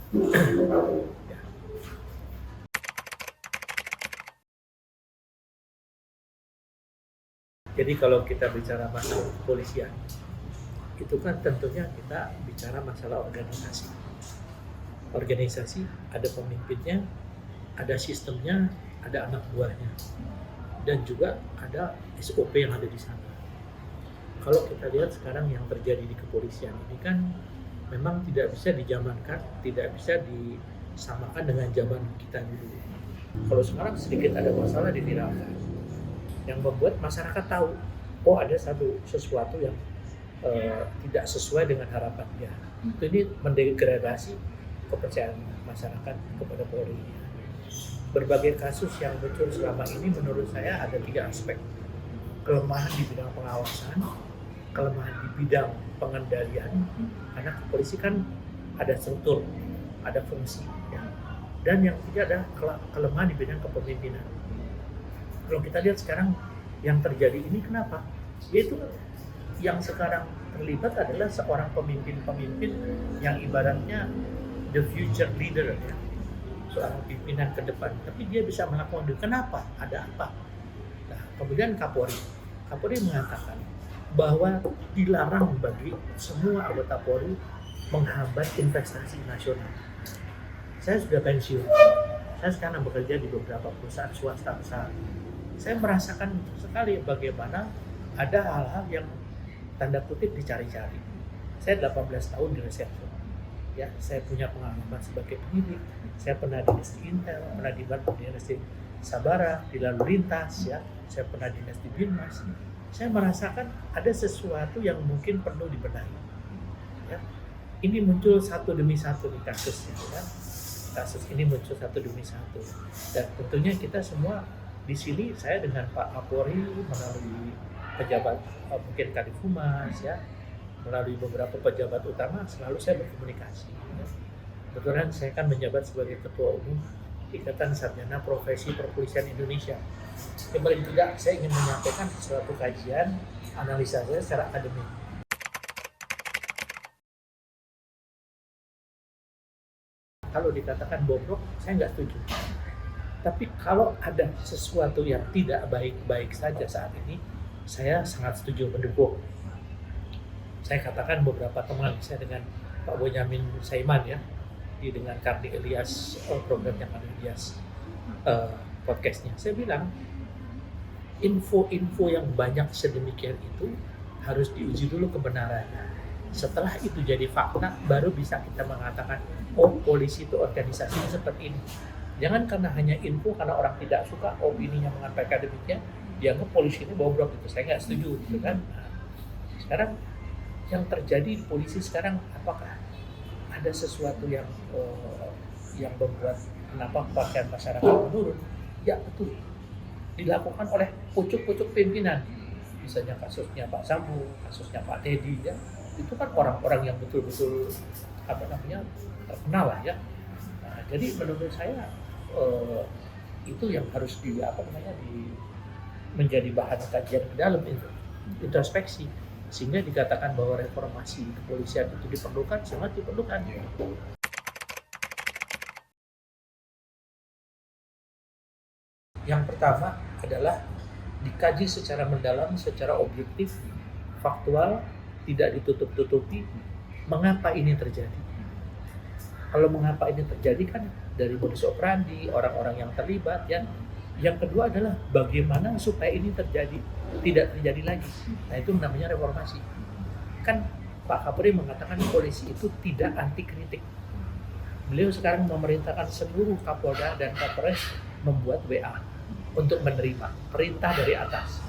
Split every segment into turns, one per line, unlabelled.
Ya. Jadi kalau kita bicara masalah kepolisian, itu kan tentunya kita bicara masalah organisasi. Organisasi ada pemimpinnya, ada sistemnya, ada anak buahnya, dan juga ada SOP yang ada di sana. Kalau kita lihat sekarang yang terjadi di kepolisian ini kan memang tidak bisa dijamankan, tidak bisa disamakan dengan zaman kita dulu. Kalau sekarang sedikit ada masalah diviralkan, yang membuat masyarakat tahu, oh ada sesuatu yang tidak sesuai dengan harapan dia. Ini mendegradasi kepercayaan masyarakat kepada Polri. Berbagai kasus yang muncul selama ini menurut saya ada 3 aspek. Kelemahan di bidang pengawasan, kelemahan di bidang pengendalian, karena polisi kan ada struktur, ada fungsi, ya. Dan yang ketiga ada kelemahan di bidang kepemimpinan. Kalau kita lihat sekarang yang terjadi ini kenapa? Yaitu yang sekarang terlibat adalah seorang pemimpin-pemimpin yang ibaratnya the future leader, ya. Seorang pimpinan ke depan, tapi dia bisa melakukan itu. Kenapa? Ada apa? Nah, kemudian Kapolri mengatakan bahwa dilarang bagi semua anggota Polri menghambat investasi nasional. Saya sudah pensiun, saya sekarang bekerja di beberapa perusahaan swasta besar. Saya merasakan sekali bagaimana ada hal-hal yang tanda kutip dicari-cari. Saya 18 tahun di reserse. Ya, saya punya pengalaman sebagai penyidik, saya pernah dinas di Intel, pernah dinas di Sabara, di lalu lintas, ya, saya pernah dinas di Binmas. Saya merasakan ada sesuatu yang mungkin perlu dibenahi. Ya. Ini muncul satu demi satu di kasusnya, ya. Kasus ini muncul satu demi satu, dan tentunya kita semua di sini, saya dengan Pak Kapolri melalui pejabat mungkin Kadif Humas, ya, melalui beberapa pejabat utama selalu saya berkomunikasi. Kebetulan saya kan menjabat sebagai Ketua Umum Ikatan Sarjana Profesi Perpolisian Indonesia. Yang paling tidak saya ingin menyampaikan suatu kajian analisa saya secara akademik. Kalau dikatakan bobrok, saya nggak setuju. Tapi kalau ada sesuatu yang tidak baik-baik saja saat ini, saya sangat setuju mendukung. Saya katakan beberapa teman saya dengan Pak Bonyamin Saiman, ya, dengan Kardi Ilyas, programnya Kardi Ilyas, podcastnya. Saya bilang info-info yang banyak sedemikian itu harus diuji dulu kebenarannya. Setelah itu jadi fakta, baru bisa kita mengatakan, oh polisi itu organisasinya seperti ini. Jangan karena hanya info, karena orang tidak suka opininya menyampaikan demikian, dianggap polisi ini bobrok gitu. Saya nggak setuju, gitu kan. Nah, sekarang yang terjadi di polisi sekarang, apakah ada sesuatu yang membuat kenapa kepercayaan masyarakat menurun? Ya betul, dilakukan oleh pucuk-pucuk pimpinan. Misalnya kasusnya Pak Sambo, kasusnya Pak Teddy, ya, itu kan orang-orang yang betul-betul terkenal lah, ya. Nah, jadi menurut saya itu yang harus menjadi bahan kajian ke dalam, introspeksi, sehingga dikatakan bahwa reformasi kepolisian itu diperlukan, sangat diperlukan. Yang pertama adalah dikaji secara mendalam, secara objektif, faktual, tidak ditutup-tutupi, mengapa ini terjadi. Kalau mengapa ini terjadi kan dari modus operandi, orang-orang yang terlibat, ya. Yang kedua adalah bagaimana supaya ini tidak terjadi lagi. Nah, itu namanya reformasi. Kan Pak Kapolri mengatakan polisi itu tidak anti kritik. Beliau sekarang memerintahkan seluruh Kapolda dan Kapolres membuat WA untuk menerima perintah dari atas.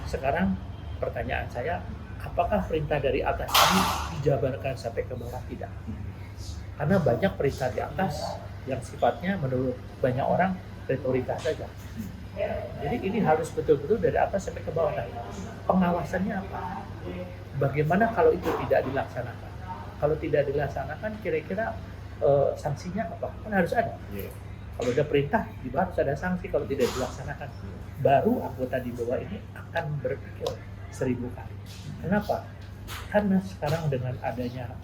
Sekarang pertanyaan saya, apakah perintah dari atas ini dijabarkan sampai ke bawah? Tidak. Karena banyak perintah di atas yang sifatnya menurut banyak orang retorika saja. Jadi ini harus betul-betul dari atas sampai ke bawah. Pengawasannya apa? Bagaimana kalau itu tidak dilaksanakan? Kalau tidak dilaksanakan, kira-kira sanksinya apa? Kan harus ada. Kalau ada perintah, harus ada sanksi. Kalau tidak dilaksanakan, baru anggota di bawah ini akan berpikir 1000 kali. Kenapa? Karena sekarang dengan adanya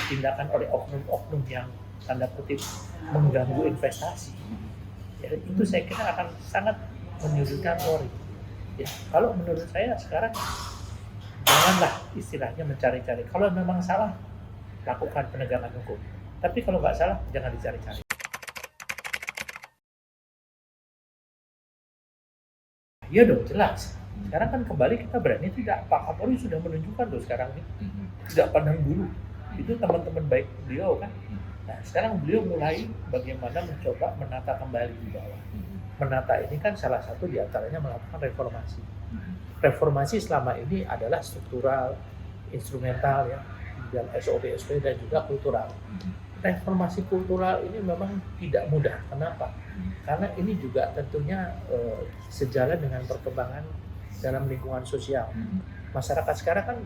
tindakan oleh oknum-oknum yang tanda kutip mengganggu investasi, ya, itu saya kira akan sangat menyulitkan Polri. Ya, kalau menurut saya sekarang janganlah istilahnya mencari-cari. Kalau memang salah, lakukan penegakan hukum. Tapi kalau nggak salah, jangan dicari-cari. Iya dong, jelas. Sekarang kan kembali kita berani tidak. Pak Kapolri sudah menunjukkan tuh sekarang ini. Tidak pandang bulu. Itu teman-teman baik beliau kan. Nah, sekarang beliau mulai bagaimana mencoba menata kembali di bawah. Menata ini kan salah satu diantaranya melakukan reformasi. Reformasi selama ini adalah struktural, instrumental ya, dan SOP dan juga kultural. Reformasi kultural ini memang tidak mudah. Kenapa? Karena ini juga tentunya sejalan dengan perkembangan dalam lingkungan sosial. Masyarakat sekarang kan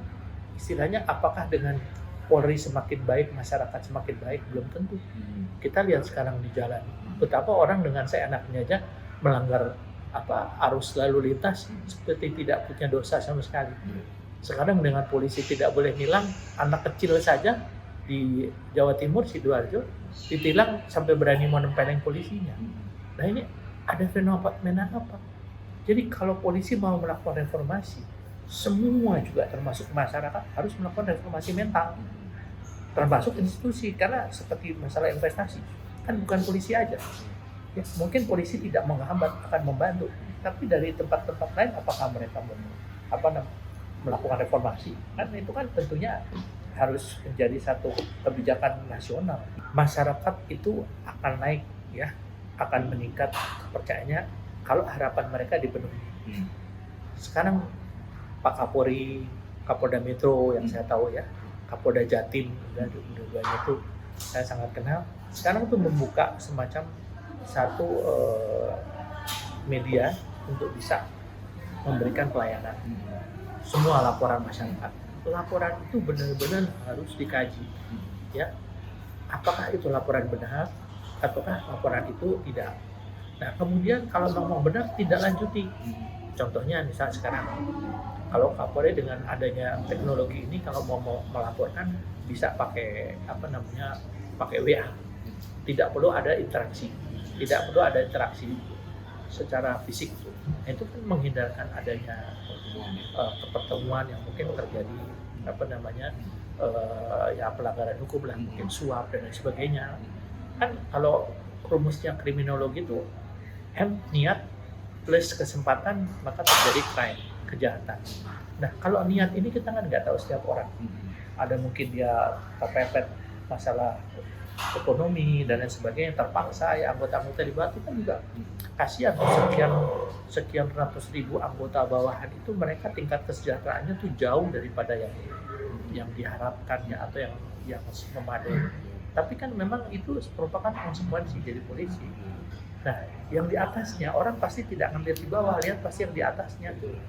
istilahnya apakah dengan Polri semakin baik, masyarakat semakin baik, belum tentu. Kita lihat sekarang di jalan, betapa orang dengan seenaknya aja melanggar arus lalu lintas seperti tidak punya dosa sama sekali. Sekarang dengan polisi tidak boleh nilang, anak kecil saja di Jawa Timur, Sidoarjo, ditilang sampai berani menempeleng polisinya. Nah ini ada fenomena apa? Jadi kalau polisi mau melakukan reformasi, semua juga termasuk masyarakat harus melakukan reformasi mental, termasuk institusi, karena seperti masalah investasi, kan bukan polisi aja. Ya, mungkin polisi tidak menghambat, akan membantu, tapi dari tempat-tempat lain apakah mereka melakukan reformasi? Kan itu kan tentunya harus menjadi satu kebijakan nasional. Masyarakat itu akan naik ya, akan meningkat kepercayaannya kalau harapan mereka dipenuhi. Sekarang Pak Kapolri, Kapolda Metro yang saya tahu ya, Kapolda Jatim dan dua-duanya itu saya sangat kenal. Sekarang itu membuka semacam satu media untuk bisa memberikan pelayanan. Semua laporan masyarakat. Laporan itu benar-benar harus dikaji. Ya, apakah itu laporan benar, ataukah laporan itu tidak. Nah, kemudian kalau memang benar tidak lanjuti. Contohnya misal sekarang, kalau Kapolri dengan adanya teknologi ini kalau mau melaporkan bisa pakai pakai WA. Tidak perlu ada interaksi. Tidak perlu ada interaksi secara fisik. Itu kan menghindarkan adanya pertemuan yang mungkin terjadi pelanggaran hukum lah, mungkin suap dan lain sebagainya. Kan kalau rumusnya kriminologi itu niat plus kesempatan maka terjadi crime, kejahatan. Nah kalau niat ini kita kan nggak tahu setiap orang. Ada mungkin dia kepepet masalah ekonomi dan lain sebagainya, terpaksa ya anggota-anggota di bawah itu kan juga kasihan, sekian ratus ribu anggota bawahan itu mereka tingkat kesejahteraannya tuh jauh daripada yang diharapkan ya, atau yang memadai. Tapi kan memang itu merupakan konsekuensi jadi polisi. Nah yang di atasnya orang pasti tidak akan lihat di bawah, lihat pasti yang di atasnya tuh.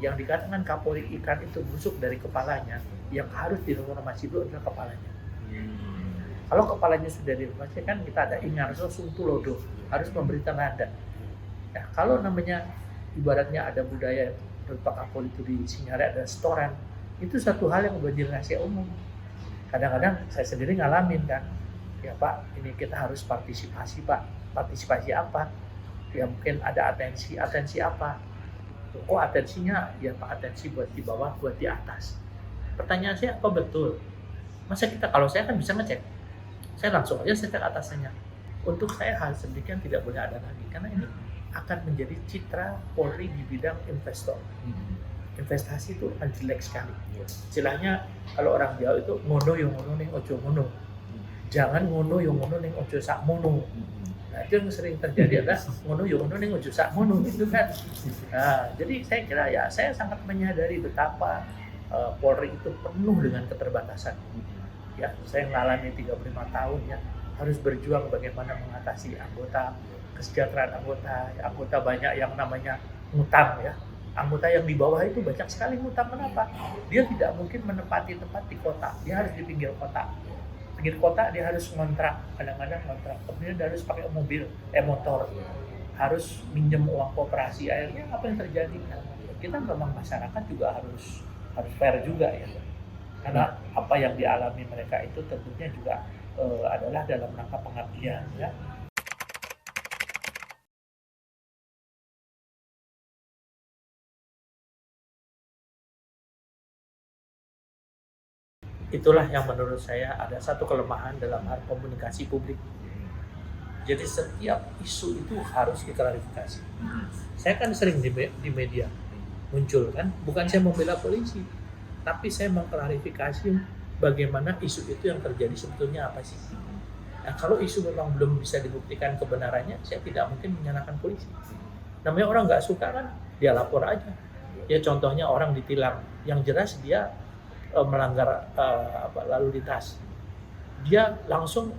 Yang dikatakan Kapolri ikan itu busuk dari kepalanya, yang harus direformasi dulu adalah kepalanya. Kalau kepalanya sudah direformasi kan kita ada ingarso sungtulodo, harus memberi teladan. Nah, kalau namanya ibaratnya ada budaya Pak Kapolri itu di Singare ada setoran, itu satu hal yang udah jadi rahasia umum. Kadang-kadang saya sendiri ngalamin kan, ya Pak, ini kita harus partisipasi Pak. Partisipasi apa? Ya mungkin ada atensi apa? Oh atensinya ya Pak, atensi buat di bawah, buat di atas. Pertanyaan saya apa betul? Masa kalau saya kan bisa ngecek, saya langsung aja cek atasannya. Untuk saya hal sedemikian tidak boleh ada lagi, karena ini akan menjadi citra Polri di bidang investor. Investasi itu akan jelek sekali. Istilahnya kalau orang Jawa itu ngono yang ngono ning ojo ngono. Jangan ngono yang ngono ning ojo sak mono. Nah, itu yang sering terjadi adalah ngono yo ngono ning ojo sak mono gitu kan. Nah, jadi saya kira ya saya sangat menyadari betapa Polri itu penuh dengan keterbatasan. Ya, saya mengalami 35 tahun ya, harus berjuang bagaimana mengatasi kesejahteraan anggota. Ya, anggota banyak yang namanya ngutang ya. Anggota yang di bawah itu banyak sekali ngutang. Kenapa? Dia tidak mungkin menempati tempat di kota, dia harus di pinggir kota. Pinggir kota dia harus ngontrak, kadang-kadang ngontrak, kemudian dia harus pakai motor, harus minjem uang koperasi. Akhirnya apa yang terjadi? Kita memang masyarakat juga harus harus fair juga ya, karena apa yang dialami mereka itu tentunya juga adalah dalam rangka pengabdian ya. Itulah yang menurut saya ada satu kelemahan dalam hal komunikasi publik. Jadi setiap isu itu harus diklarifikasi. Saya kan sering di media muncul kan, bukan saya membela polisi, tapi saya mengklarifikasi bagaimana isu itu yang terjadi sebetulnya apa sih. Nah, kalau isu memang belum bisa dibuktikan kebenarannya, saya tidak mungkin menyalahkan polisi. Namanya orang nggak suka kan, dia lapor aja. Ya contohnya orang ditilang, yang jelas dia melanggar lalu lintas. Dia langsung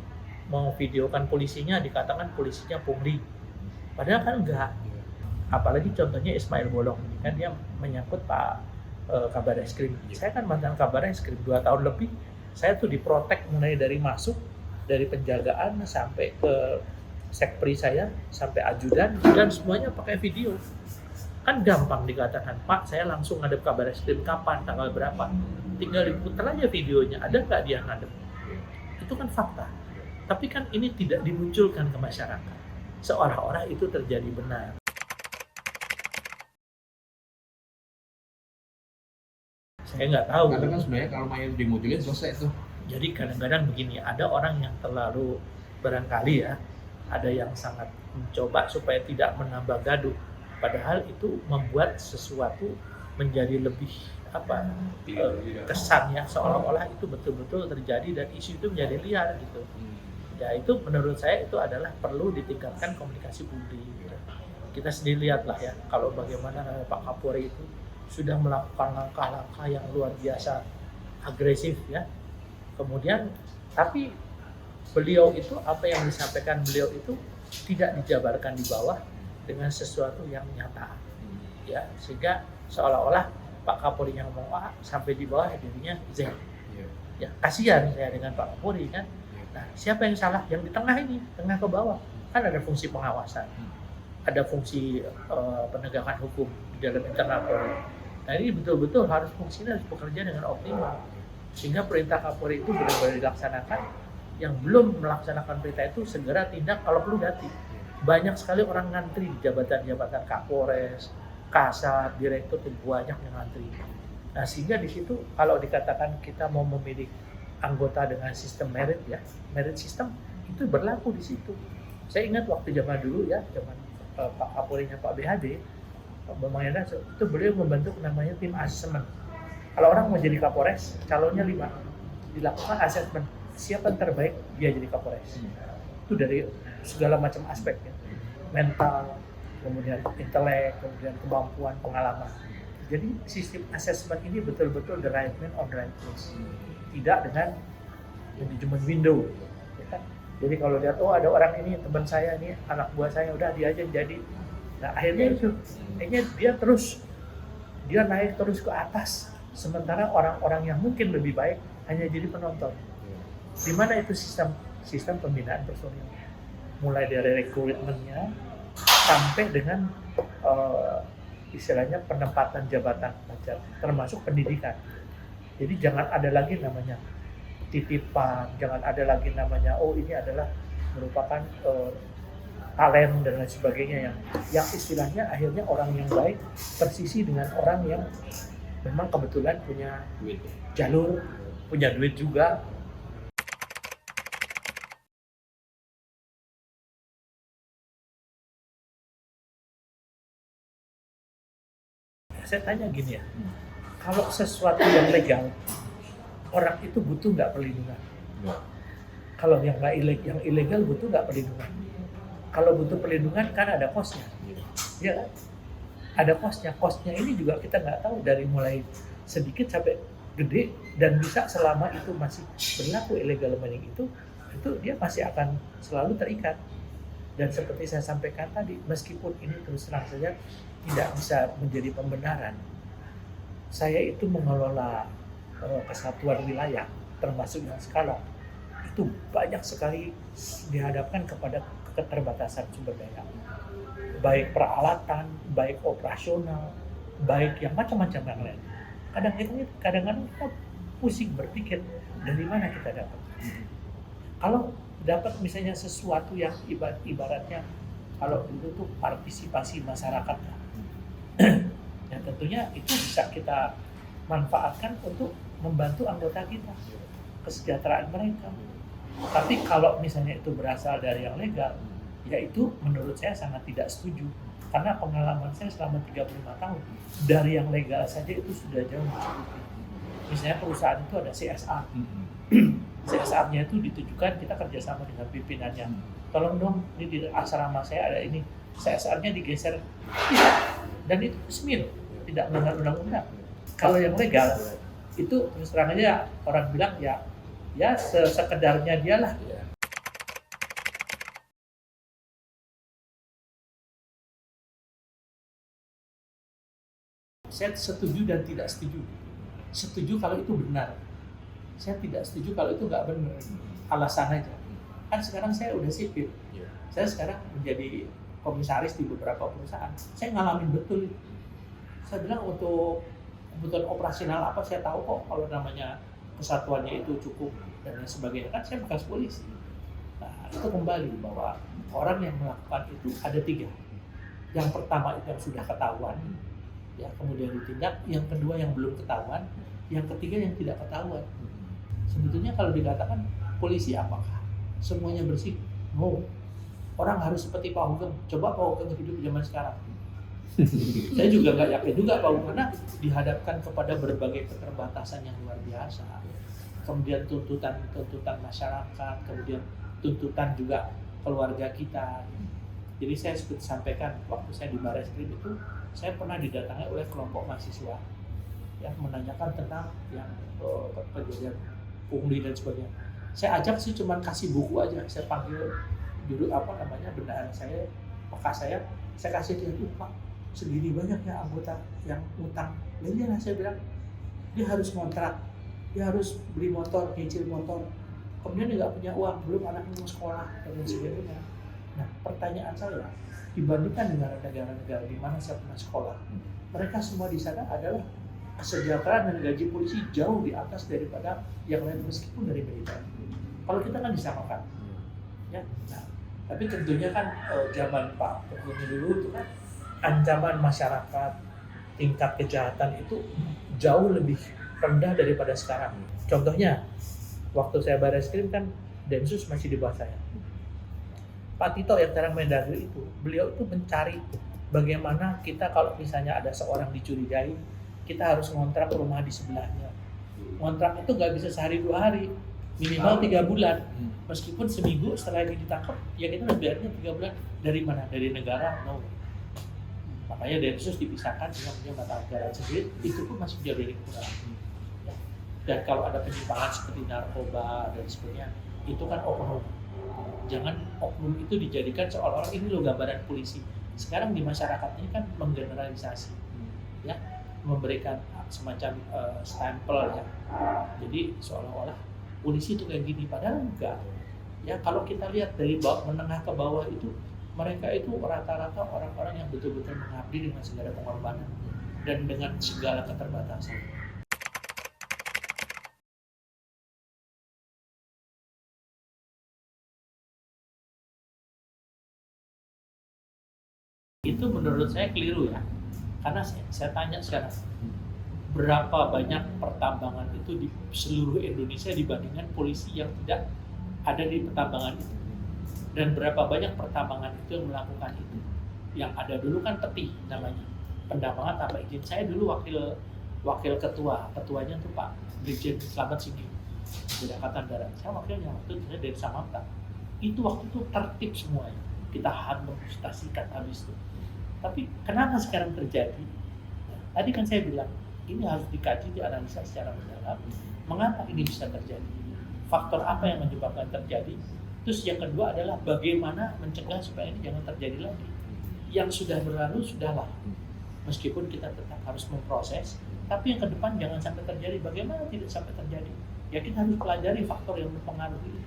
mau videokan polisinya, dikatakan polisinya pungli. Padahal kan enggak. Apalagi contohnya Ismail Bolong ini kan dia menyangkut Pak Kabar Eskrim. Saya kan mantan Kabar Eskrim 2 tahun lebih. Saya tuh diprotek mulai dari masuk, dari penjagaan sampai ke sekpri saya, sampai ajudan, dan semuanya pakai video. Kan gampang dikatakan, Pak saya langsung ngadep Kabar Eskrim kapan, tanggal berapa. Tinggal diputar aja videonya, ada nggak dia ngadep. Itu kan fakta. Tapi kan ini tidak dimunculkan ke masyarakat. Seolah-olah itu terjadi benar. Saya nggak tahu.
Karena kan sebenarnya kalau main dimunculin selesai tuh.
Jadi kadang-kadang begini, ada orang yang terlalu barangkali ya, ada yang sangat mencoba supaya tidak menambah gaduh. Padahal itu membuat sesuatu menjadi lebih kesannya seolah-olah itu betul-betul terjadi dan isu itu menjadi liar gitu. Ya itu menurut saya itu adalah perlu ditingkatkan komunikasi publik. Kita sendiri lihatlah ya, kalau bagaimana Pak Kapolri itu sudah melakukan langkah-langkah yang luar biasa agresif ya. Kemudian tapi beliau itu apa yang disampaikan beliau itu tidak dijabarkan di bawah dengan sesuatu yang nyata. Ya, sehingga seolah-olah Pak Kapolri yang ngomong A sampai di bawah dirinya Z. Ya, kasihan saya dengan Pak Kapolri kan. Nah, siapa yang salah? Yang di tengah ini, tengah ke bawah. Kan ada fungsi pengawasan, ada fungsi penegakan hukum di dalam internal Polri. Nah, ini betul-betul harus fungsinya harus bekerja dengan optimal. Sehingga perintah Kapolri itu benar-benar dilaksanakan. Yang belum melaksanakan perintah itu segera tindak kalau perlu ganti. Banyak sekali orang ngantri di jabatan-jabatan Kapolres, Kasat, Direktur, itu banyak yang ngantri. Nah, sehingga di situ kalau dikatakan kita mau memilih anggota dengan sistem merit ya, merit system itu berlaku di situ. Saya ingat waktu zaman dulu ya, zaman Pak Kapolrinya Pak BHD, Pak Bambang Yanda, itu beliau membentuk namanya tim asesmen. Kalau orang mau jadi Kapolres, calonnya 5, dilakukan asesmen siapa yang terbaik dia jadi Kapolres. Itu dari segala macam aspek ya, mental, kemudian intelek, kemudian kemampuan, pengalaman. Jadi sistem asesmen ini betul-betul the right man on the right place. Tidak dengan manajemen window. Ya kan? Jadi kalau lihat, oh ada orang ini, teman saya ini, anak buah saya, udah dia aja jadi. Nah akhirnya itu, dia naik terus ke atas. Sementara orang-orang yang mungkin lebih baik hanya jadi penonton. Di mana itu sistem pembinaan personil. Mulai dari rekrutmennya sampai dengan istilahnya penempatan jabatan pajak, termasuk pendidikan. Jadi jangan ada lagi namanya titipan, jangan ada lagi namanya oh ini adalah merupakan talent dan lain sebagainya yang istilahnya akhirnya orang yang baik tersisi dengan orang yang memang kebetulan punya jalur, punya duit juga. Saya tanya gini ya, kalau sesuatu yang legal, orang itu butuh nggak perlindungan? Kalau yang ilegal butuh nggak perlindungan? Kalau butuh perlindungan kan ada kosnya, ya kan? Ada kosnya. Kosnya ini juga kita nggak tahu dari mulai sedikit sampai gede dan bisa selama itu masih berlaku illegal mining itu dia pasti akan selalu terikat. Dan seperti saya sampaikan tadi, meskipun ini terus terang saja tidak bisa menjadi pembenaran, saya itu mengelola kesatuan wilayah, termasuk yang skala, itu banyak sekali dihadapkan kepada keterbatasan sumber daya, baik peralatan, baik operasional, baik yang macam-macam yang lain. Kadang-kadang kita pusing berpikir dari mana kita dapat. Kalau dapat misalnya sesuatu yang ibaratnya kalau dulu tuh partisipasi masyarakat, ya tentunya itu bisa kita manfaatkan untuk membantu anggota kita, kesejahteraan mereka. Tapi kalau misalnya itu berasal dari yang legal, ya itu menurut saya sangat tidak setuju. Karena pengalaman saya selama 35 tahun, dari yang legal saja itu sudah jauh mencukupi. Misalnya perusahaan itu ada CSR. CSR-nya itu ditujukan kita kerjasama dengan pimpinannya. Tolong dong, ini di asrama saya ada ini, CSR-nya digeser. Tidak. Dan itu resmi loh, tidak melanggar undang-undang. Kalau yang legal, itu terus terang aja orang bilang ya sekedarnya dia lah. Saya setuju dan tidak setuju. Setuju kalau itu benar. Saya tidak setuju kalau itu nggak benar. Alasan aja. Kan sekarang saya udah sipil. Saya sekarang menjadi komisaris di beberapa perusahaan. Saya ngalamin betul itu. Saya bilang untuk kebutuhan operasional apa saya tahu kok kalau namanya kesatuannya itu cukup dan lain sebagainya. Kan saya bekas polisi. Nah, itu kembali bahwa orang yang melakukan itu ada 3. Yang pertama itu yang sudah ketahuan, ya kemudian ditindak. Yang kedua yang belum ketahuan, yang ketiga yang tidak ketahuan. Sebetulnya kalau dikatakan polisi apakah semuanya bersih? No. Orang harus seperti Pak Hugeng. Coba Pak Hugeng hidup zaman sekarang. Saya juga nggak yakin juga Pak Hugeng, karena dihadapkan kepada berbagai keterbatasan yang luar biasa. Kemudian tuntutan masyarakat, kemudian tuntutan juga keluarga kita. Jadi saya seperti sampaikan waktu saya di Barreskrim itu, saya pernah didatangi oleh kelompok mahasiswa yang menanyakan tentang yang kejadian pungli dan sebagainya. Saya ajak sih cuma kasih buku aja, saya panggil judul bendahara saya, maka saya kasih dia tuh Pak, segini banyaknya anggota yang utang. Lainnya saya bilang dia harus kontrak, dia harus beli motor, nyicil motor, kemudian dia nggak punya uang, belum anaknya mau sekolah dan lain sebagainya. Nah pertanyaan saya, dibandingkan dengan negara-negara di mana saya pernah sekolah, mereka semua di sana adalah kesejahteraan dan gaji polisi jauh di atas daripada yang lain meskipun dari militer. Kalau kita kan disamakan, ya. Nah, tapi tentunya kan zaman Pak Jokowi dulu itu kan ancaman masyarakat, tingkat kejahatan itu jauh lebih rendah daripada sekarang. Contohnya, waktu saya Barreskrim kan Densus masih di bawah saya. Pak Tito yang sekarang Mendagri itu, beliau itu mencari bagaimana kita kalau misalnya ada seorang dicurigai, kita harus ngontrak rumah di sebelahnya. Ngontrak itu nggak bisa sehari 2 hari, minimal 3 bulan. Meskipun seminggu setelah ini ditangkap, ya kita udah biarnya 3 bulan. Dari mana? Dari negara? No. Makanya Densus dipisahkan dengan punya mata negara sendiri, itu pun masih jauh dari kekurangan. Ya. Dan kalau ada penyimpangan seperti narkoba dan sebagainya, itu kan oknum. Jangan oknum itu dijadikan seolah-olah ini loh gambaran polisi. Sekarang di masyarakat ini kan menggeneralisasi, ya, memberikan semacam stempel ya. Jadi seolah-olah polisi itu kayak gini, padahal enggak. Ya kalau kita lihat dari menengah ke bawah itu, mereka itu rata-rata orang-orang yang betul-betul mengabdi dengan segala pengorbanan dan dengan segala keterbatasan. Itu menurut saya keliru ya, karena saya tanya sekarang, berapa banyak pertambangan itu di seluruh Indonesia dibandingkan polisi yang tidak ada di pertambangan itu, dan berapa banyak pertambangan itu yang melakukan itu. Yang ada dulu kan peti namanya, pendambangan tanpa izin. Saya dulu wakil ketuanya tuh Pak Brigjen Slamet Singgi dari Angkatan Darat. Saya wakilnya waktu itu dari Samapta. Itu waktu itu tertib semuanya, kita harmonisasikan habis itu. Tapi kenapa sekarang terjadi? Tadi kan saya bilang, ini harus dikaji, dianalisa secara mendalam. Mengapa ini bisa terjadi? Faktor apa yang menyebabkan terjadi? Terus yang kedua adalah bagaimana mencegah supaya ini jangan terjadi lagi. Yang sudah berlalu, sudahlah. Meskipun kita tetap harus memproses, tapi yang ke depan jangan sampai terjadi. Bagaimana tidak sampai terjadi? Ya kita harus pelajari faktor yang mempengaruhi,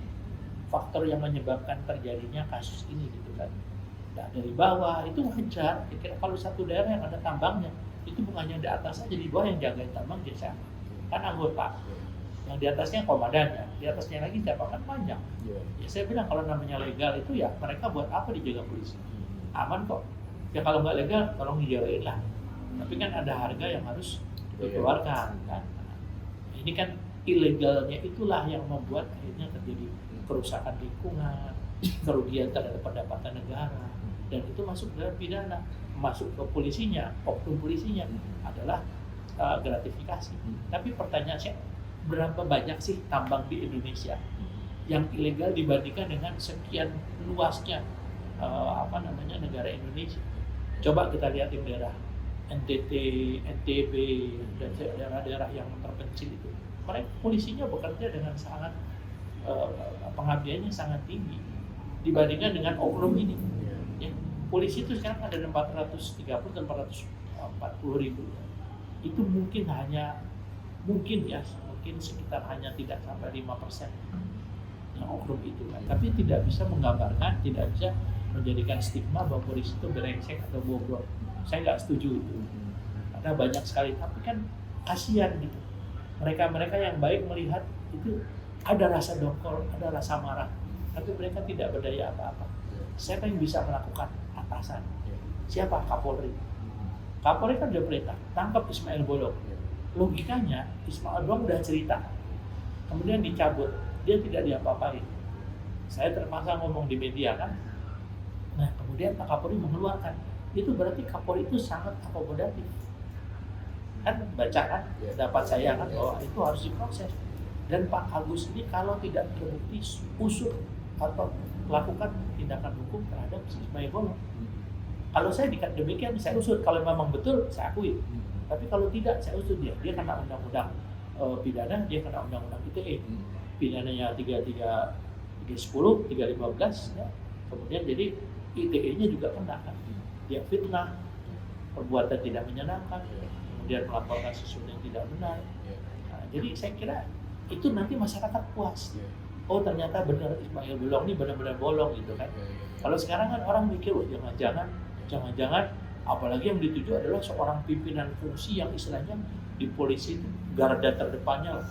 faktor yang menyebabkan terjadinya kasus ini gitu kan. Nah, dari bawah itu wajar. Kira kalau satu daerah yang ada tambangnya, itu bukan hanya di atas saja, di bawah yang jagain tambang dia siapa? Kan anggota. Yang di atasnya komandannya, di atasnya lagi siapa? Kan banyak. Ya saya bilang kalau namanya legal itu ya mereka buat apa dijaga polisi? Aman kok. Ya kalau nggak legal tolong dijagain lah. Tapi kan ada harga yang harus dikeluarkan kan. Ini kan ilegalnya itulah yang membuat akhirnya terjadi kerusakan lingkungan, kerugian terhadap pendapatan negara, dan itu masuk dalam pidana. Masuk ke polisinya, oknum polisinya adalah gratifikasi. Tapi pertanyaan saya, berapa banyak sih tambang di Indonesia yang ilegal dibandingkan dengan sekian luasnya negara Indonesia? Coba kita lihat di daerah NTT, NTB, dan daerah-daerah yang terpencil itu. Mereka polisinya bekerja dengan sangat pengabdiannya sangat tinggi dibandingkan dengan oknum ini. Ya, polisi itu sekarang ada 430 dan 440 ribu. Itu mungkin sekitar hanya tidak sampai 5% yang oknum itu kan. Tapi tidak bisa menggambarkan, tidak bisa menjadikan stigma bahwa polisi itu brengsek atau bobrok. Saya nggak setuju itu. Karena banyak sekali, tapi kan kasihan gitu. Mereka yang baik melihat itu ada rasa dongkol, ada rasa marah, tapi mereka tidak berdaya apa-apa. Siapa yang bisa melakukan? Atasan. Siapa? Kapolri. Kapolri kan udah perintah, tangkap Ismail Bolong. Logikanya Ismail Bolong udah cerita, kemudian dicabut, dia tidak diapa-apain. Saya terpaksa ngomong di media kan. Nah kemudian Pak Kapolri mengeluarkan, itu berarti Kapolri itu sangat akomodatif. Kan baca kan, dapat saya kan bahwa itu harus diproses. Dan Pak Agus ini kalau tidak terbukti usut atau lakukan tindakan hukum terhadap Ismail Bolong. Kalau saya demikian saya usut, kalau memang betul saya akui. Tapi kalau tidak saya usut dia kena undang-undang pidana, dia kena undang-undang ITE. Pidananya 310, 315 ya. Kemudian jadi ITE-nya juga kena kan. Dia fitnah, perbuatan tidak menyenangkan, kemudian melaporkan sesuatu yang tidak benar. Nah, jadi saya kira itu nanti masyarakat puas. Oh ternyata benar Ismail Bolong ini benar-benar bolong gitu kan. Kalau sekarang kan orang mikir, oh jangan-jangan apalagi yang dituju adalah seorang pimpinan fungsi yang istilahnya di polisi itu garda terdepannya lah.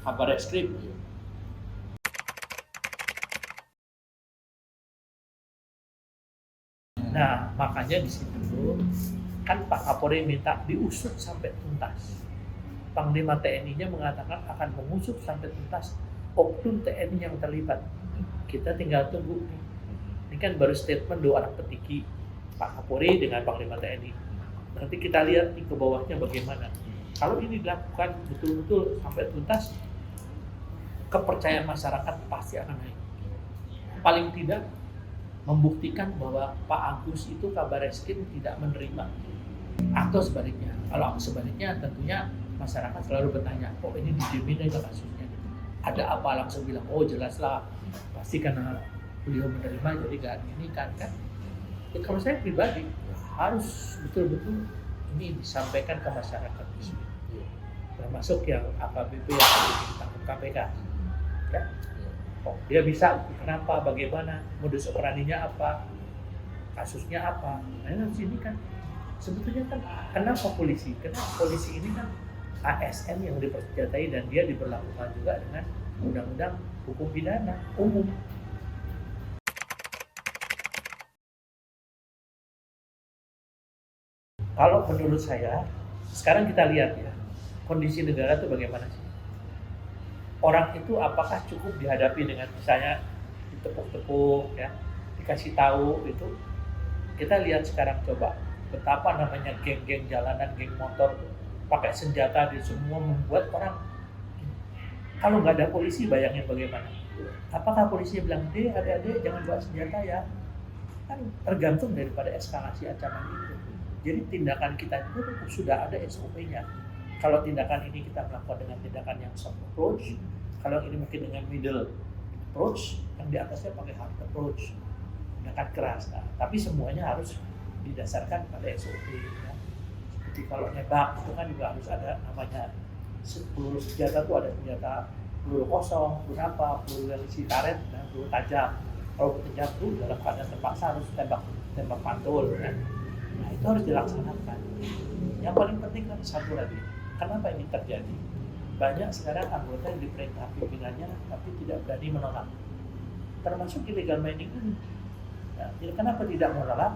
Kabar eskrim. Nah makanya di situ kan Pak Kapolri minta diusut sampai tuntas. Panglima TNI-nya mengatakan akan mengusut sampai tuntas oknum TNI yang terlibat. Kita tinggal tunggu nih. Ini kan baru statement dua orang petiki Pak Kapolri dengan Panglima TNI. Nanti kita lihat nih ke bawahnya bagaimana. Kalau ini dilakukan betul-betul sampai tuntas, kepercayaan masyarakat pasti akan naik. Paling tidak membuktikan bahwa Pak Agus itu kabar eskrim tidak menerima. Atau sebaliknya. Kalau sebaliknya tentunya masyarakat selalu bertanya, kok ini didiemin aja kasusnya? Ada apa? Langsung bilang, oh jelaslah, pasti karena beliau menerima jadi gak ini kan. Ya, kalau saya pribadi harus betul-betul ini disampaikan ke masyarakat di sini, termasuk yang AKBP yang ditangkap KPK. Ya, oh dia bisa, kenapa, bagaimana, modus operandinya apa, kasusnya apa? Nah di sini kan sebetulnya kan kenapa polisi? Karena polisi ini kan ASN yang dipersenjatai dan dia diberlakukan juga dengan undang-undang hukum pidana umum. Kalau menurut saya, sekarang kita lihat ya, kondisi negara itu bagaimana sih? Orang itu apakah cukup dihadapi dengan misalnya ditepuk-tepuk, ya, dikasih tahu itu? Kita lihat sekarang coba betapa namanya geng-geng jalanan, geng motor pakai senjata di semua membuat orang, kalau nggak ada polisi bayangin bagaimana. Apakah polisi bilang, adik-adik jangan bawa senjata ya? Kan tergantung daripada eskalasi ancaman itu. Jadi tindakan kita itu sudah ada SOP-nya. Kalau tindakan ini kita melakukan dengan tindakan yang soft approach, kalau ini mungkin dengan middle approach, yang di atasnya pakai hard approach, tindakan keras. Nah, tapi semuanya harus didasarkan pada SOP. Ya. Seperti kalau nembak itu kan juga harus ada namanya peluru senjata itu ada senjata peluru kosong, peluru apa, peluru yang isi karet, dan peluru tajam. Kalau peluru dalam keadaan terpaksa harus tembak pantul. Ya. Nah itu harus dilaksanakan. Yang paling penting kan satu lagi, kenapa ini terjadi? Banyak sekarang anggota yang diperintah pimpinannya tapi tidak berani menolak, termasuk illegal mining ini. Nah, jadi kenapa tidak menolak?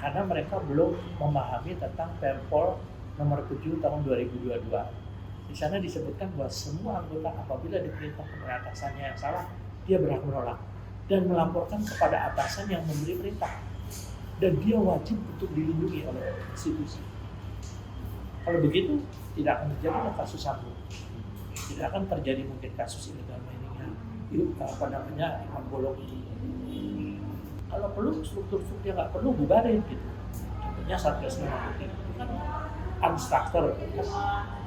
Karena mereka belum memahami tentang Perpol nomor 7 tahun 2022. Di sana disebutkan bahwa semua anggota apabila diperintah kepada atasannya yang salah, dia berhak menolak dan melaporkan kepada atasan yang memberi perintah. Dan dia wajib untuk dilindungi oleh institusi. Kalau begitu, tidak akan terjadi kasus sambo. Tidak akan terjadi mungkin kasus illegal miningnya. Ikan bolong ini. Kalau perlu struktur-struktur yang nggak perlu bubarin gitu. Contohnya Satgas Merah Putih itu kan unstructured. Kan?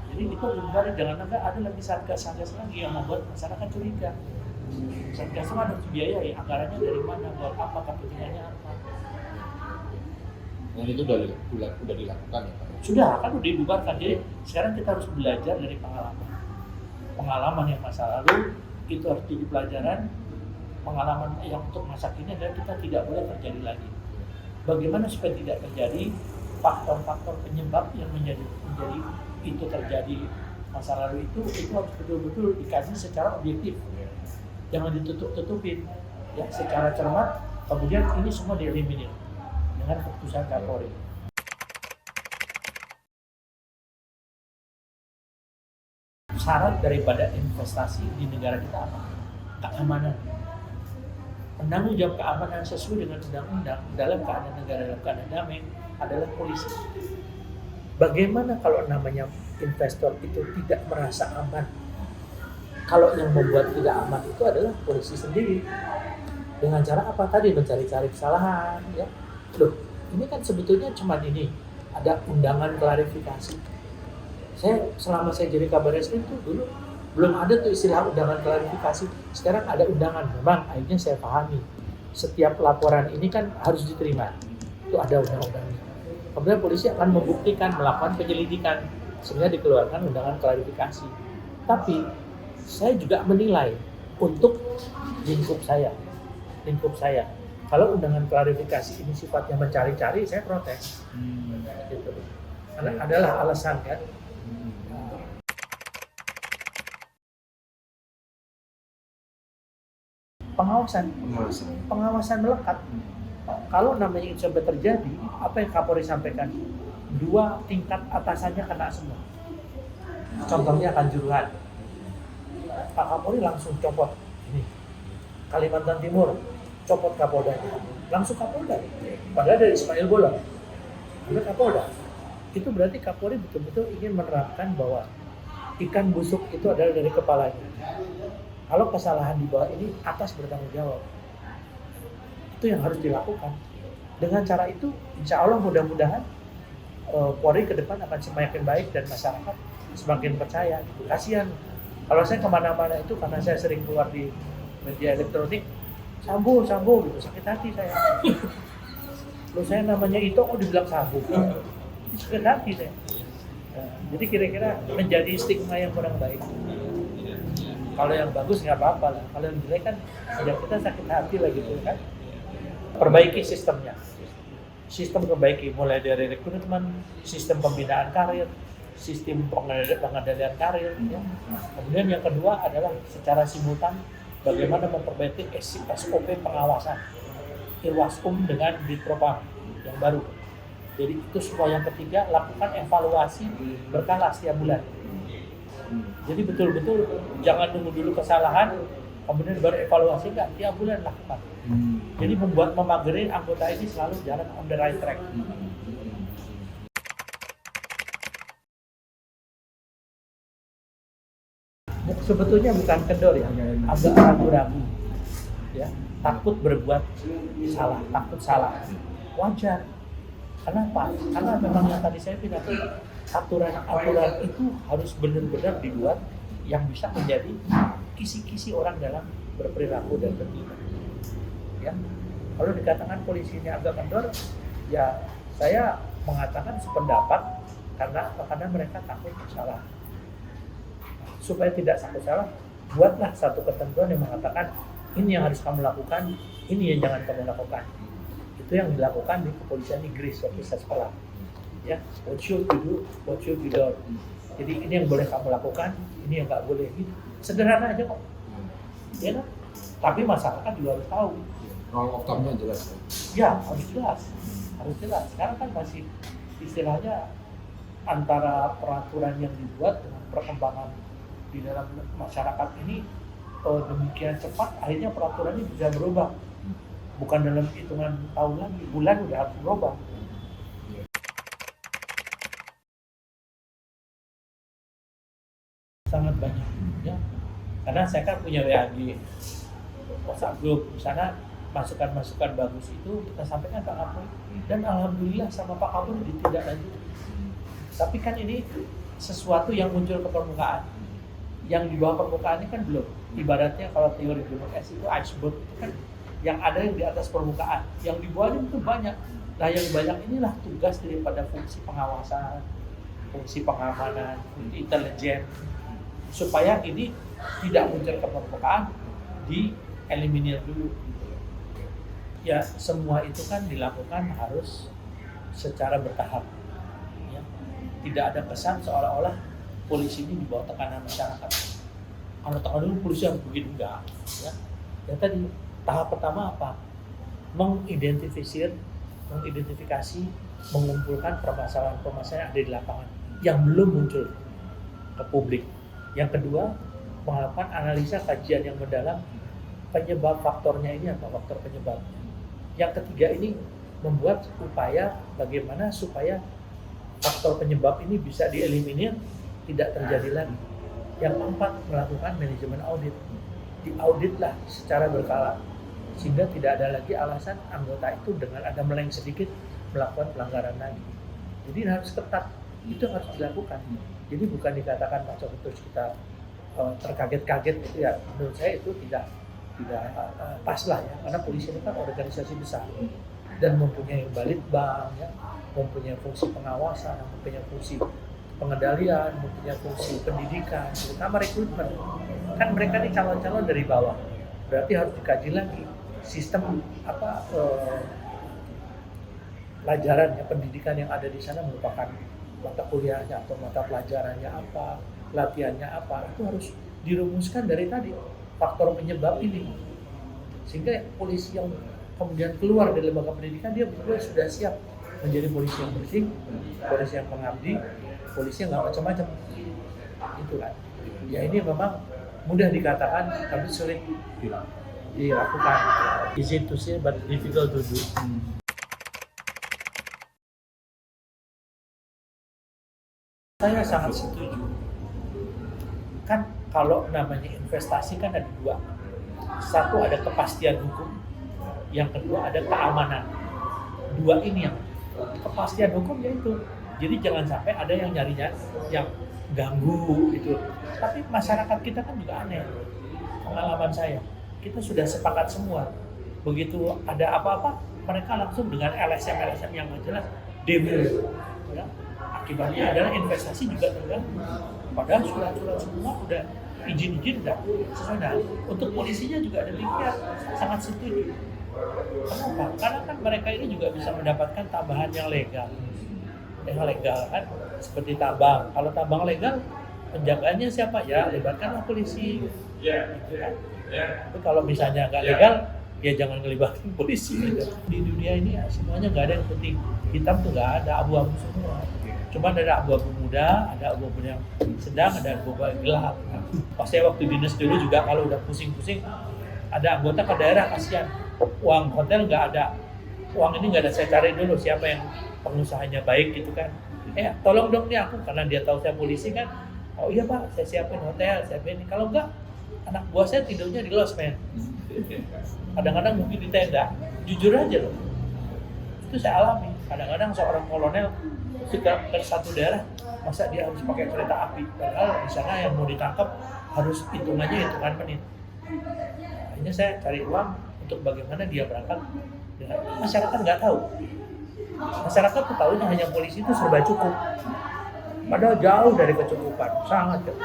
Jadi itu bubarin, jangan ada lagi satgas lagi yang membuat masyarakat curiga. Satgas itu harus dibiayai, anggarannya dari mana, buat apa, kepentingannya apa.
Dan itu udah dilakukan ya Pak?
Sudah, kan udah dibubarkan. Jadi sekarang kita harus belajar dari pengalaman yang masa lalu, itu harus jadi pelajaran. Pengalaman yang untuk masa kini adalah kita tidak boleh terjadi lagi. Bagaimana supaya tidak terjadi faktor-faktor penyebab yang menjadi itu terjadi masa lalu itu harus betul-betul dikaji secara objektif. Jangan ditutup-tutupin ya, secara cermat. Kemudian ini semua dieliminir dengan keputusan Kapolri. Syarat daripada investasi di negara kita apa? Keamanan. Penanggung jawab keamanan sesuai dengan undang-undang dalam keadaan negara dalam keadaan damai adalah polisi. Bagaimana kalau namanya investor itu tidak merasa aman? Kalau yang membuat tidak aman itu adalah polisi sendiri. Dengan cara apa tadi? Mencari-cari kesalahan. Ya. Loh, ini kan sebetulnya cuma ini. Ada undangan klarifikasi. Selama saya jadi Kabar Eskrim itu dulu belum ada tuh istilah undangan klarifikasi. Sekarang ada undangan. Memang akhirnya saya pahami. Setiap laporan ini kan harus diterima. Itu ada undang-undangnya. Kemudian polisi akan membuktikan, melakukan penyelidikan sehingga dikeluarkan undangan klarifikasi. Tapi saya juga menilai untuk lingkup saya. Kalau undangan klarifikasi ini sifatnya mencari-cari, saya protes. Gitu. Karena adalah alasan kan. Pengawasan melekat. Kalau namanya itu sampai terjadi, apa yang Kapolri sampaikan? 2 tingkat atasannya kena semua. Contohnya Kanjuruhan. Pak Kapolri langsung copot. Ini Kalimantan Timur, copot Kapolda. Langsung Kapolda. Padahal dari Ismail Bolong. Ada Kapolda. Itu berarti Kapolri betul-betul ingin menerapkan bahwa ikan busuk itu adalah dari kepalanya. Kalau kesalahan di bawah ini, atas bertanggung jawab. Itu yang harus dilakukan. Dengan cara itu, insya Allah mudah-mudahan Polri ke depan akan semakin baik dan masyarakat semakin percaya. Kasihan. Kalau saya kemana-mana itu karena saya sering keluar di media elektronik, sambo gitu, sakit hati saya. Lalu saya namanya itu kok dibilang sambo, sakit hati saya. Nah, jadi kira-kira menjadi stigma yang kurang baik. Kalau yang bagus nggak apa-apa lah. Kalau yang jelek kan ya kita sakit hati lah gitu kan. Perbaiki sistemnya. Sistem perbaiki mulai dari rekrutmen, sistem pembinaan karir, sistem pengendalian karir. Ya. Kemudian yang kedua adalah secara simultan bagaimana memperbaiki SOP pengawasan Irwaskum dengan Ditpropam yang baru. Jadi itu semua. Yang ketiga, lakukan evaluasi berkala setiap bulan. Jadi betul-betul jangan nunggu dulu kesalahan, kemudian baru evaluasi, enggak, tiap bulan lakukan. Jadi memageri anggota ini selalu jalan on the right track. Sebetulnya bukan kendor ya, agak ragu-ragu, ya, takut berbuat salah, takut salah, wajar. Kenapa? Karena memang yang tadi saya bilang, aturan itu harus benar-benar dibuat yang bisa menjadi kisi-kisi orang dalam berperilaku dan bertindak. Ya, kalau dikatakan polisi ini agak kendor, ya saya mengatakan sependapat karena mereka takut salah. Supaya tidak takut salah, buatlah satu ketentuan yang mengatakan ini yang harus kamu lakukan, ini yang jangan kamu lakukan. Itu yang dilakukan di kepolisian Inggris waktu saya sekolah. ya, what should you do, what should you don't. Jadi ini yang boleh kamu lakukan, ini yang nggak boleh. Gitu. Sederhana aja kok, ya kan? Tapi masyarakat juga harus tahu.
Role of thumb-nya jelas.
Ya harus jelas, harus jelas. Sekarang kan masih istilahnya antara peraturan yang dibuat dengan perkembangan di dalam masyarakat ini demikian cepat, akhirnya peraturannya bisa berubah. Bukan dalam hitungan tahun lagi, bulan udah harus berubah. Sangat banyak, ya. Karena saya kan punya WAG, WhatsApp group, di sana masukan-masukan bagus itu kita sampaikan ke Kapolri, dan alhamdulillah sama Pak Kapolri ditindaklanjuti. Tapi kan ini sesuatu yang muncul ke permukaan, yang di bawah permukaan ini kan belum. Ibaratnya kalau teori gunung es itu iceberg itu kan yang ada yang di atas permukaan, yang di bawah itu banyak. Nah yang banyak inilah tugas daripada fungsi pengawasan, fungsi pengamanan, fungsi intelijen, supaya ini tidak muncul ke permukaan, dieliminir dulu. Ya semua itu kan dilakukan harus secara bertahap. Ya. Tidak ada kesan seolah-olah polisi ini di bawah tekanan masyarakat. Kalau tekanan dulu polisi harus begini, enggak. Ya. Yang tadi tahap pertama apa? Mengidentifikasi, mengumpulkan permasalahan-permasalahan yang ada di lapangan yang belum muncul ke publik. Yang kedua, melakukan analisa kajian yang mendalam penyebab faktornya ini apa, faktor penyebabnya. Yang ketiga ini membuat upaya bagaimana supaya faktor penyebab ini bisa dieliminir, tidak terjadi lagi. Yang keempat, melakukan manajemen audit. Diauditlah secara berkala sehingga tidak ada lagi alasan anggota itu dengan ada meleng sedikit melakukan pelanggaran lagi. Jadi harus ketat, itu harus dilakukan. Jadi bukan dikatakan macam terus kita terkaget-kaget itu ya, menurut saya itu tidak pas lah ya, karena polisi itu kan organisasi besar dan mempunyai balitbang, ya, mempunyai fungsi pengawasan, mempunyai fungsi pengendalian, mempunyai fungsi pendidikan, terutama rekrutmen. Kan mereka ini calon-calon dari bawah, berarti harus dikaji lagi sistem pelajaran, ya, pendidikan yang ada di sana merupakan mata kuliahnya atau mata pelajarannya apa, latihannya apa, itu harus dirumuskan dari tadi faktor penyebab ini, sehingga polisi yang kemudian keluar dari lembaga pendidikan dia betul sudah siap menjadi polisi yang bersih, polisi yang pengabdi, polisi yang nggak macam-macam. Itu kan. Ya ini memang mudah dikatakan tapi sulit dilakukan. Easy to say but difficult to do. Saya sangat setuju. Kan kalau namanya investasi kan ada dua. Satu ada kepastian hukum, yang kedua ada keamanan. Dua ini yang kepastian hukum yaitu. Jadi jangan sampai ada yang nyarinya yang ganggu gitu. Tapi masyarakat kita kan juga aneh. Pengalaman saya, kita sudah sepakat semua. Begitu ada apa-apa, mereka langsung dengan LSM yang nggak jelas demo. Ya. Akibatnya adalah investasi juga terganggu. Padahal surat-surat semua udah izin udah sesuai. Untuk polisinya juga demikian, sangat setuju. Kenapa? Karena kan mereka ini juga bisa mendapatkan tambahan yang legal. Yang legal kan, seperti tambang. Kalau tambang legal, penjagaannya siapa? Ya, libatkanlah polisi. Gitu kan. Tapi kalau misalnya nggak legal, ya jangan ngelibatin polisi. Gitu. Di dunia ini ya, semuanya nggak ada yang penting. Hitam tuh nggak ada, abu-abu semua. Cuma ada abu-abu muda, ada abu-abu yang sedang, ada abu-abu yang gelap. Pas saya waktu dinas dulu juga kalau udah pusing-pusing, ada anggota ke daerah kasihan, uang hotel nggak ada, uang ini nggak ada, saya cari dulu siapa yang pengusahanya baik gitu kan. Tolong dong nih aku, karena dia tahu saya polisi kan. Oh iya Pak, saya siapin hotel, siapin ini. Kalau enggak, anak buah saya tidurnya di losmen. Kadang-kadang mungkin di tenda. Jujur aja loh, itu saya alami. Kadang-kadang seorang kolonel ke satu daerah, masa dia harus pakai kereta api, padahal di sana yang mau ditangkap harus hitungannya hitungan menit. Akhirnya saya cari uang untuk bagaimana dia berangkat. Masyarakat nggak tahu. Masyarakat tuh tahunya hanya polisi itu serba cukup, padahal jauh dari kecukupan, sangat jauh.